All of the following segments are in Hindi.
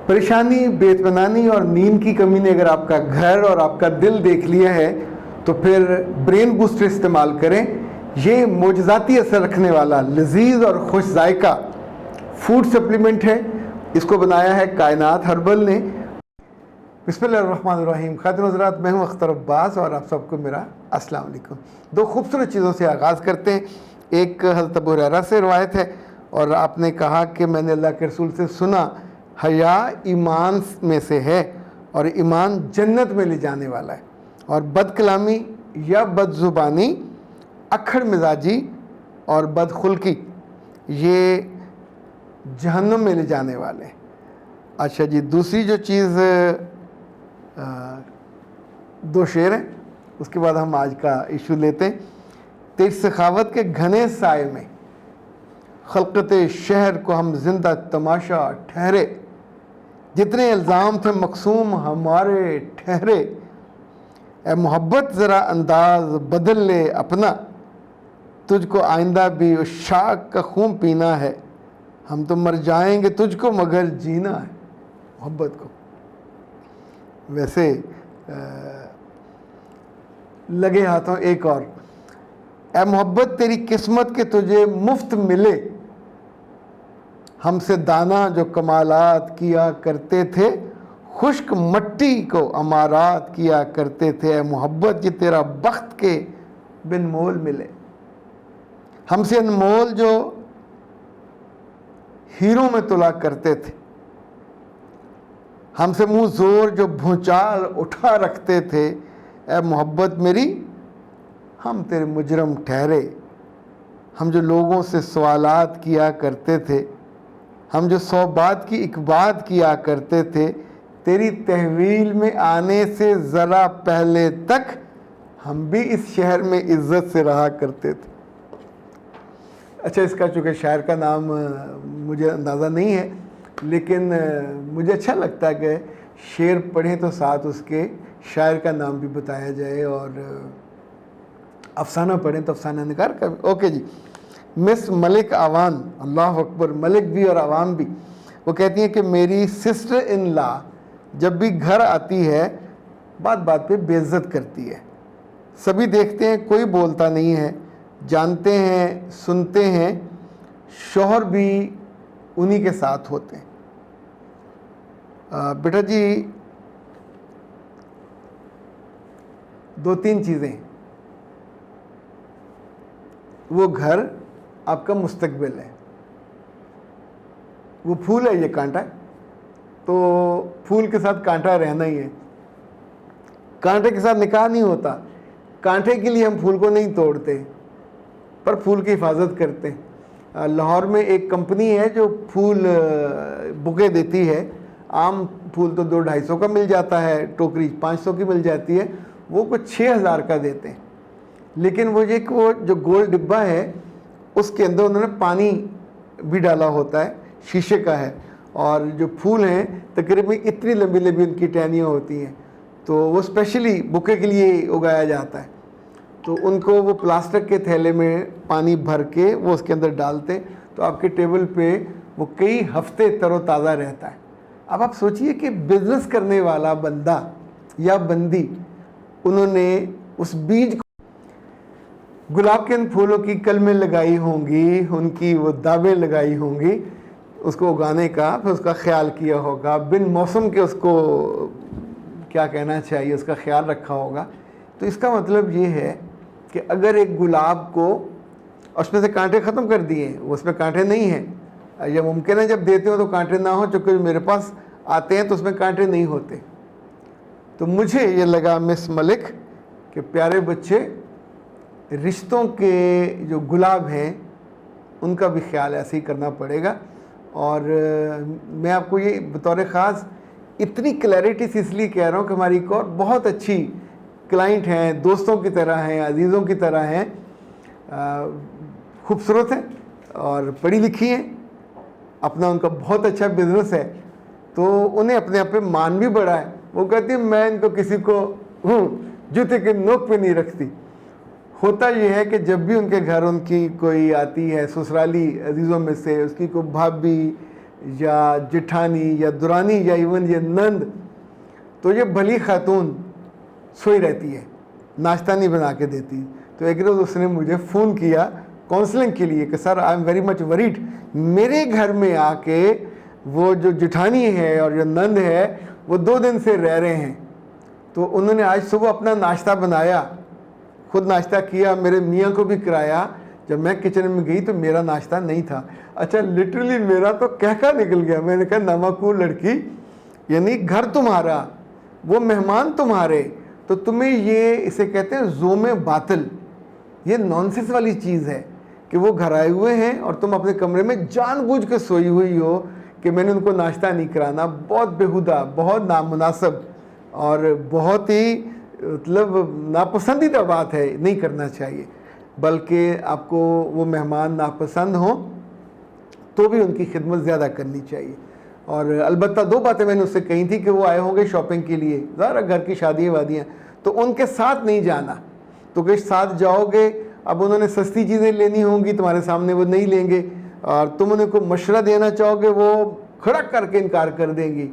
परेशानी, बेइत्मीनानी और नींद की कमी ने अगर आपका घर और आपका दिल देख लिया है तो फिर ब्रेन बूस्टर इस्तेमाल करें। ये मोजज़ाती असर रखने वाला लजीज और खुश जायका फूड सप्लीमेंट है। इसको बनाया है कायनात हर्बल ने। बिस्मिल्लाहिर्रहमानिर्रहीम। खातिन हज़रात, मैं हूँ अख्तर अब्बास और आप सबको मेरा अस्सलाम वालेकुम। दो खूबसूरत चीज़ों से आगाज़ करते हैं। एक हज़रत अबू हुरैरा से रवायत है और आपने कहा कि मैंने अल्लाह के रसूल से सुना, हया ईमान में से है और ईमान जन्नत में ले जाने वाला है, और बदकलामी या बदज़ुबानी, अखड़ मिजाजी और बदखुल्की ये जहन्नुम में ले जाने वाले हैं। अच्छा जी, दूसरी जो चीज़, दो शेर हैं, उसके बाद हम आज का इशू लेते हैं। तेरी सखावत के घने साए में खलकत शहर को हम जिंदा तमाशा ठहरे, जितने इल्ज़ाम थे मकसूम हमारे ठहरे, ए मोहब्बत ज़रा अंदाज बदल ले अपना, तुझको आइंदा भी उस शाख का खून पीना है, हम तो मर जाएंगे तुझको मगर जीना है मोहब्बत को। वैसे लगे हाथों एक और, ए मोहब्बत तेरी किस्मत के तुझे मुफ्त मिले, हमसे दाना जो कमालात किया करते थे, खुश्क मट्टी को अमारात किया करते थे, ए मोहब्बत ये तेरा बख्त के बिन मोल मिले, हमसे अनमोल जो हीरों में तुला करते थे, हमसे मुंह जोर जो भूचाल उठा रखते थे, ए मोहब्बत मेरी हम तेरे मुजरम ठहरे, हम जो लोगों से सवालात किया करते थे, हम जो 100 बात की एक बात किया करते थे, तेरी तहवील में आने से ज़रा पहले तक हम भी इस शहर में इज़्ज़त से रहा करते थे। अच्छा, इसका चूँकि शायर का नाम मुझे अंदाज़ा नहीं है, लेकिन मुझे अच्छा लगता है कि शेर पढ़ें तो साथ उसके शायर का नाम भी बताया जाए, और अफसाना पढ़ें तो अफसाना निगार का भी। ओके जी, मिस मलिक आवान, अल्लाह अकबर, मलिक भी और आवाम भी, वो कहती हैं कि मेरी सिस्टर इन लॉ जब भी घर आती है बात बात पे बेइज्जत करती है। सभी देखते हैं, कोई बोलता नहीं है, जानते हैं सुनते हैं, शौहर भी उन्हीं के साथ होते हैं। बेटा जी, दो तीन चीज़ें, वो घर आपका मुस्तकबिल है, वो फूल है, ये कांटा है, तो फूल के साथ कांटा रहना ही है। कांटे के साथ निकाह नहीं होता, कांटे के लिए हम फूल को नहीं तोड़ते पर फूल की हिफाजत करते हैं। लाहौर में एक कंपनी है जो फूल बुके देती है। आम फूल तो 200-250 का मिल जाता है, टोकरी 500 की मिल जाती है, वो कुछ 6000 का देते हैं। लेकिन वो जो गोल डिब्बा है उसके अंदर उन्होंने पानी भी डाला होता है, शीशे का है, और जो फूल हैं तकरीबन इतनी लंबी लंबी उनकी टहनियाँ होती हैं, तो वो स्पेशली बुके के लिए उगाया जाता है। तो उनको वो प्लास्टिक के थैले में पानी भर के वो उसके अंदर डालते, तो आपके टेबल पे वो कई हफ्ते तरोताज़ा रहता है। अब आप सोचिए कि बिज़नेस करने वाला बंदा या बंदी, उन्होंने उस बीज गुलाब के इन फूलों की कलमें लगाई होंगी, उनकी वो दावें लगाई होंगी उसको उगाने का, फिर उसका ख्याल किया होगा, बिन मौसम के उसको क्या कहना चाहिए उसका ख्याल रखा होगा। तो इसका मतलब ये है कि अगर एक गुलाब को उसमें से कांटे ख़त्म कर दिए, उसमें कांटे नहीं हैं, या मुमकिन है जब देते हो तो कांटे ना हो, चूँकि मेरे पास आते हैं तो उसमें कांटे नहीं होते। तो मुझे ये लगा मिस मलिक कि प्यारे बच्चे, रिश्तों के जो गुलाब हैं उनका भी ख्याल ऐसे ही करना पड़ेगा। और मैं आपको ये बतौर ख़ास इतनी क्लैरिटी से इसलिए कह रहा हूँ कि हमारी एक और बहुत अच्छी क्लाइंट हैं, दोस्तों की तरह हैं, अजीज़ों की तरह हैं, खूबसूरत हैं और पढ़ी लिखी हैं, अपना उनका बहुत अच्छा बिजनेस है, तो उन्हें अपने आप पे मान भी बड़ा है। वो कहती है मैं इनको किसी को जूते के नोक पे नहीं रखती। होता यह है कि जब भी उनके घर उनकी कोई आती है ससुराली अजीज़ों में से, उसकी कोई भाभी या जेठानी या दुरानी या इवन ये नंद, तो ये भली खातून सोई रहती है, नाश्ता नहीं बना के देती। तो एक रोज़ उसने मुझे फ़ोन किया काउंसलिंग के लिए कि sir I am very much worried, मेरे घर में आके वो जो जेठानी है और जो नंद है वो 2 दिन से रह रहे हैं। तो उन्होंने आज सुबह अपना नाश्ता बनाया, खुद नाश्ता किया, मेरे मियाँ को भी कराया। जब मैं किचन में गई तो मेरा नाश्ता नहीं था। अच्छा, लिटरली मेरा तो कहका निकल गया। मैंने कहा नमकू लड़की, यानी घर तुम्हारा, वो मेहमान तुम्हारे, तो तुम्हें ये इसे कहते हैं ज़ोमे बातिल, ये नॉनसेंस वाली चीज़ है कि वो घर आए हुए हैं और तुम अपने कमरे में जानबूझ के सोई हुई हो कि मैंने उनको नाश्ता नहीं कराना। बहुत बेहुदा, बहुत नामुनासिब और बहुत ही मतलब नापसंदीदा बात है, नहीं करना चाहिए। बल्कि आपको वो मेहमान नापसंद हों तो भी उनकी खिदमत ज़्यादा करनी चाहिए। और अलबत्ता 2 बातें मैंने उससे कही थी कि वो आए होंगे शॉपिंग के लिए, ज़रा घर की शादियाँ वादियाँ, तो उनके साथ नहीं जाना। तो कि साथ जाओगे, अब उन्होंने सस्ती चीज़ें लेनी होंगी, तुम्हारे सामने वो नहीं लेंगे, और तुम उन्हें को मशवरा देना चाहोगे, वो खड़ा करके इनकार कर देंगी,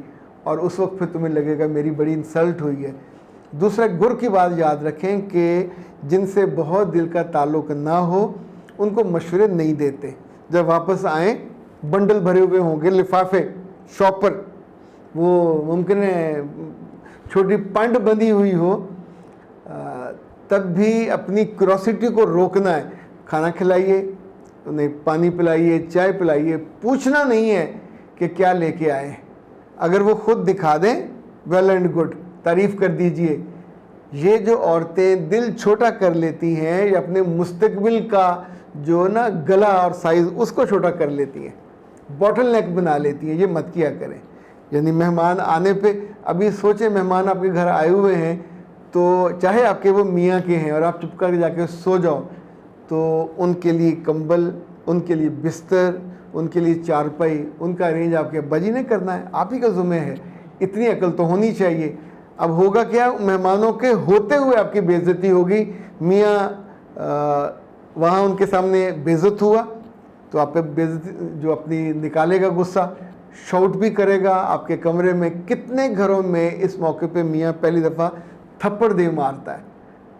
और उस वक्त फिर तुम्हें लगेगा मेरी बड़ी इंसल्ट हुई है। दूसरा, गुर की बात याद रखें कि जिनसे बहुत दिल का ताल्लुक़ ना हो उनको मशवरे नहीं देते। जब वापस आएँ बंडल भरे हुए होंगे, लिफाफे, शॉपर, वो मुमकिन है छोटी पंड बंधी हुई हो, तब भी अपनी क्यूरोसिटी को रोकना है। खाना खिलाइए, उन्हें पानी पिलाइए, चाय पिलाइए, पूछना नहीं है कि क्या लेके आए। अगर वो खुद दिखा दें, वेल एंड गुड, तारीफ़ कर दीजिए। ये जो औरतें दिल छोटा कर लेती हैं, ये अपने मुस्तकबिल का जो ना गला और साइज़ उसको छोटा कर लेती हैं, बॉटल नेक बना लेती हैं, ये मत किया करें। यानी मेहमान आने पे, अभी सोचें मेहमान आपके घर आए हुए हैं, तो चाहे आपके वो मियाँ के हैं और आप चुप करके जाके सो जाओ, तो उनके लिए कंबल, उनके लिए बिस्तर, उनके लिए चारपाई, उनका अरेंज आपके अब्बा जी ने करना है, आप ही का ज़िम्मा है। इतनी अकल तो होनी चाहिए। अब होगा क्या, मेहमानों के होते हुए आपकी बेइज्जती होगी। मियाँ वहाँ उनके सामने बेइज्जत हुआ तो आप पे बेइज्जती, जो अपनी निकालेगा गुस्सा, शाउट भी करेगा आपके कमरे में। कितने घरों में इस मौके पे मियाँ पहली दफ़ा थप्पड़ दे मारता है।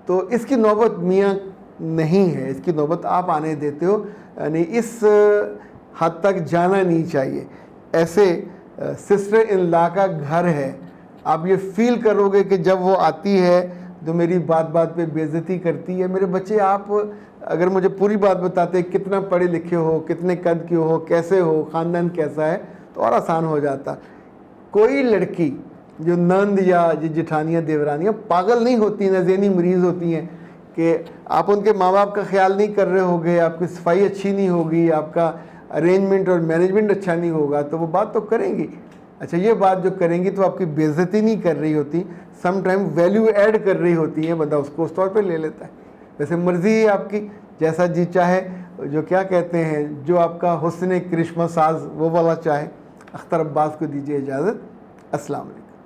तो इसकी नौबत मियाँ नहीं है, इसकी नौबत आप आने देते हो। यानी इस हद तक जाना नहीं चाहिए। ऐसे सिस्टर इन लॉ का घर है, आप ये फील करोगे कि जब वो आती है तो मेरी बात बात पे बेइज्जती करती है। मेरे बच्चे, आप अगर मुझे पूरी बात बताते, कितना पढ़े लिखे हो, कितने कद के हो, कैसे हो, ख़ानदान कैसा है, तो और आसान हो जाता। कोई लड़की जो नंद या जेठानियाँ देवरानियाँ पागल नहीं होती, न ज़हनी मरीज़ होती हैं कि आप उनके माँ बाप का ख्याल नहीं कर रहे होगे, आपकी सफाई अच्छी नहीं होगी, आपका अरेंजमेंट और मैनेजमेंट अच्छा नहीं होगा, तो वो बात तो करेंगी। अच्छा, ये बात जो करेंगी तो आपकी बेइज्जती नहीं कर रही होती, सम टाइम वैल्यू ऐड कर रही होती है, बंदा उसको उस तौर पे ले लेता है। वैसे मर्ज़ी है आपकी, जैसा जी चाहे, जो क्या कहते हैं, जो आपका हुस्न करिश्मा साज वो वाला चाहे। अख्तर अब्बास को दीजिए इजाज़त। अस्सलाम वालेकुम।